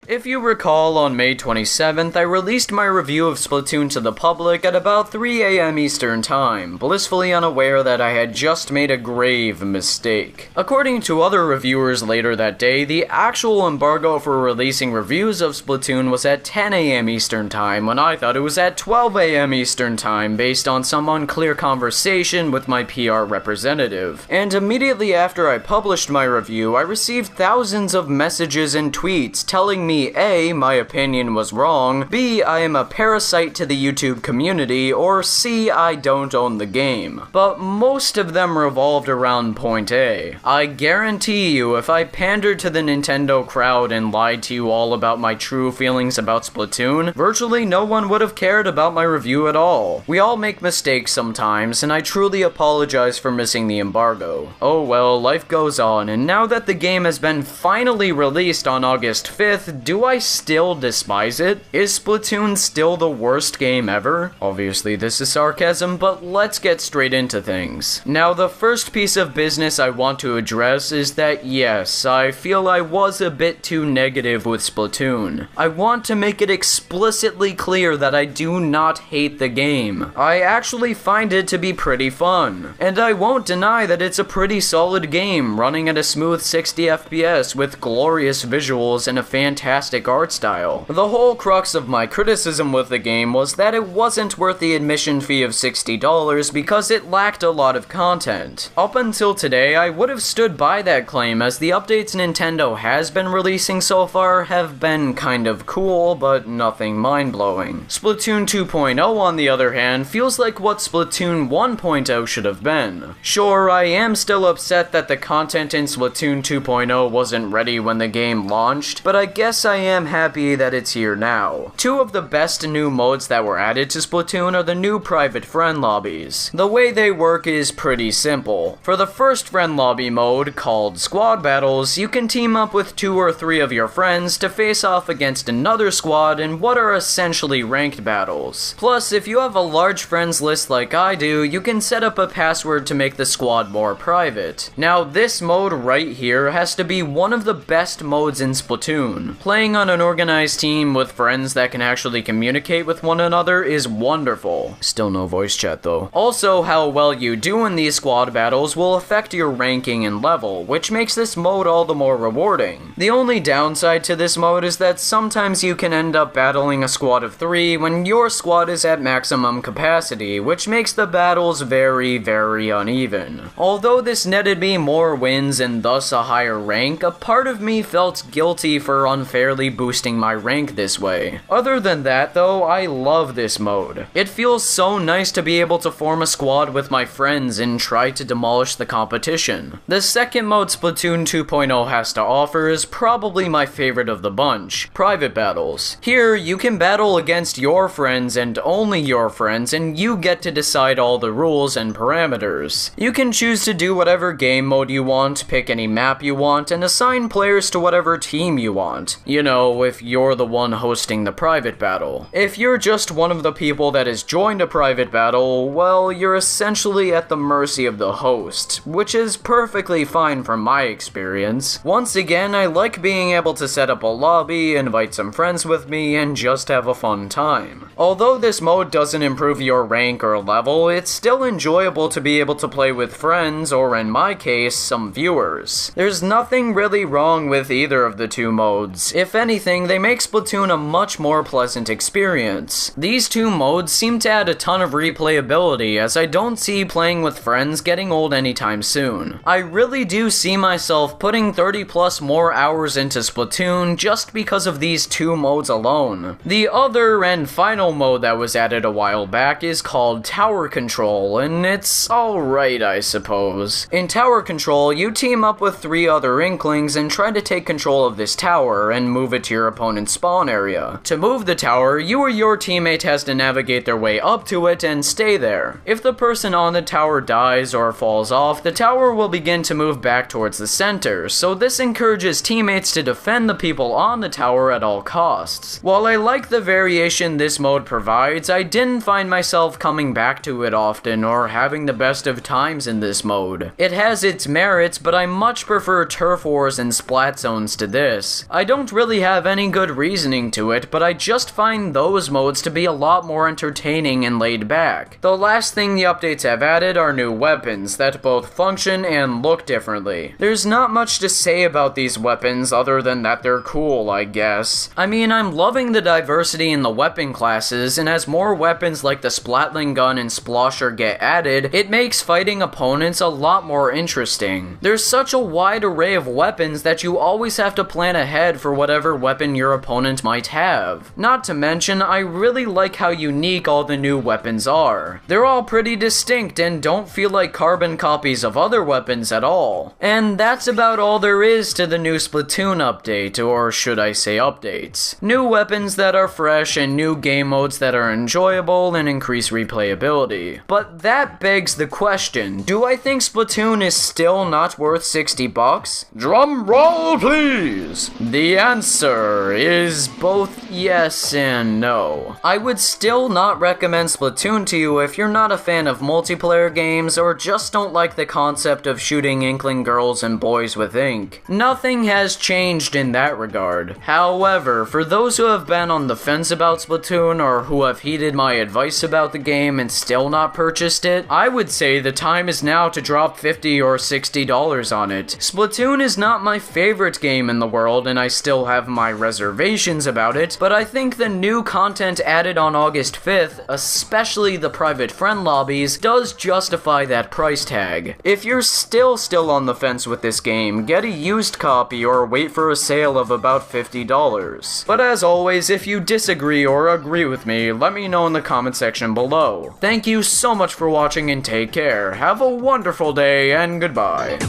If you recall, on May 27th, I released my review of Splatoon to the public at about 3 AM Eastern Time, blissfully unaware that I had just made a grave mistake. According to other reviewers later that day, the actual embargo for releasing reviews of Splatoon was at 10 AM Eastern Time, when I thought it was at 12 AM Eastern Time based on some unclear conversation with my PR representative. And immediately after I published my review, I received thousands of messages and tweets telling me A, my opinion was wrong, B, I am a parasite to the YouTube community, or C, I don't own the game. But most of them revolved around point A. I guarantee you, if I pandered to the Nintendo crowd and lied to you all about my true feelings about Splatoon, virtually no one would have cared about my review at all. We all make mistakes sometimes, and I truly apologize for missing the embargo. Oh well, life goes on, and now that the game has been finally released on August 5th, do I still despise it? Is Splatoon still the worst game ever? Obviously this is sarcasm, but let's get straight into things. Now, the first piece of business I want to address is that yes, I feel I was a bit too negative with Splatoon. I want to make it explicitly clear that I do not hate the game. I actually find it to be pretty fun. And I won't deny that it's a pretty solid game, running at a smooth 60 FPS with glorious visuals and a fantastic art style. The whole crux of my criticism with the game was that it wasn't worth the admission fee of $60 because it lacked a lot of content. Up until today, I would have stood by that claim, as the updates Nintendo has been releasing so far have been kind of cool, but nothing mind-blowing. Splatoon 2.0, on the other hand, feels like what Splatoon 1.0 should have been. Sure, I am still upset that the content in Splatoon 2.0 wasn't ready when the game launched, but I guess I am happy that it's here now. Two of the best new modes that were added to Splatoon are the new private friend lobbies. The way they work is pretty simple. For the first friend lobby mode, called Squad Battles, you can team up with 2 or 3 of your friends to face off against another squad in what are essentially ranked battles. Plus, if you have a large friends list like I do, you can set up a password to make the squad more private. Now, this mode right here has to be one of the best modes in Splatoon. Playing on an organized team with friends that can actually communicate with one another is wonderful. Still no voice chat though. Also, how well you do in these squad battles will affect your ranking and level, which makes this mode all the more rewarding. The only downside to this mode is that sometimes you can end up battling a squad of 3 when your squad is at maximum capacity, which makes the battles very, very uneven. Although this netted me more wins and thus a higher rank, a part of me felt guilty for unfairly boosting my rank this way. Other than that though, I love this mode. It feels so nice to be able to form a squad with my friends and try to demolish the competition. The second mode Splatoon 2.0 has to offer is probably my favorite of the bunch, private battles. Here, you can battle against your friends and only your friends, and you get to decide all the rules and parameters. You can choose to do whatever game mode you want, pick any map you want, and assign players to whatever team you want. You know, if you're the one hosting the private battle. If you're just one of the people that has joined a private battle, well, you're essentially at the mercy of the host, which is perfectly fine from my experience. Once again, I like being able to set up a lobby, invite some friends with me, and just have a fun time. Although this mode doesn't improve your rank or level, it's still enjoyable to be able to play with friends, or in my case, some viewers. There's nothing really wrong with either of the two modes. If anything, they make Splatoon a much more pleasant experience. These two modes seem to add a ton of replayability, as I don't see playing with friends getting old anytime soon. I really do see myself putting 30 plus more hours into Splatoon just because of these two modes alone. The other and final mode that was added a while back is called Tower Control, and it's alright, I suppose. In Tower Control, you team up with 3 other Inklings and try to take control of this tower and move it to your opponent's spawn area. To move the tower, you or your teammate has to navigate their way up to it and stay there. If the person on the tower dies or falls off, the tower will begin to move back towards the center, so this encourages teammates teammates to defend the people on the tower at all costs. While I like the variation this mode provides, I didn't find myself coming back to it often or having the best of times in this mode. It has its merits, but I much prefer Turf Wars and Splat Zones to this. I don't really have any good reasoning to it, but I just find those modes to be a lot more entertaining and laid back. The last thing the updates have added are new weapons that both function and look differently. There's not much to say about these weapons other than that they're cool, I guess. I mean, I'm loving the diversity in the weapon classes, and as more weapons like the Splatling gun and Splosher get added, it makes fighting opponents a lot more interesting. There's such a wide array of weapons that you always have to plan ahead for whatever weapon your opponent might have. Not to mention, I really like how unique all the new weapons are. They're all pretty distinct and don't feel like carbon copies of other weapons at all. And that's about all there is to the new Splatoon update, or should I say updates. New weapons that are fresh and new game modes that are enjoyable and increase replayability. But that begs the question, do I think Splatoon is still not worth $60? Drum roll, please! The answer is both yes and no. I would still not recommend Splatoon to you if you're not a fan of multiplayer games or just don't like the concept of shooting inkling girls and boys with ink. Nothing has changed in that regard. However, for those who have been on the fence about Splatoon or who have heeded my advice about the game and still not purchased it, I would say the time is now to drop $50 or $60 on it. Splatoon is not my favorite game in the world and I still have my reservations about it, but I think the new content added on August 5th, especially the private friend lobbies, does justify that price tag. If you're still on the fence with this game, get a used copy or wait for a sale of about $50. But as always, if you disagree or agree with me, let me know in the comment section below. Thank you so much for watching and take care. Have a wonderful day and goodbye.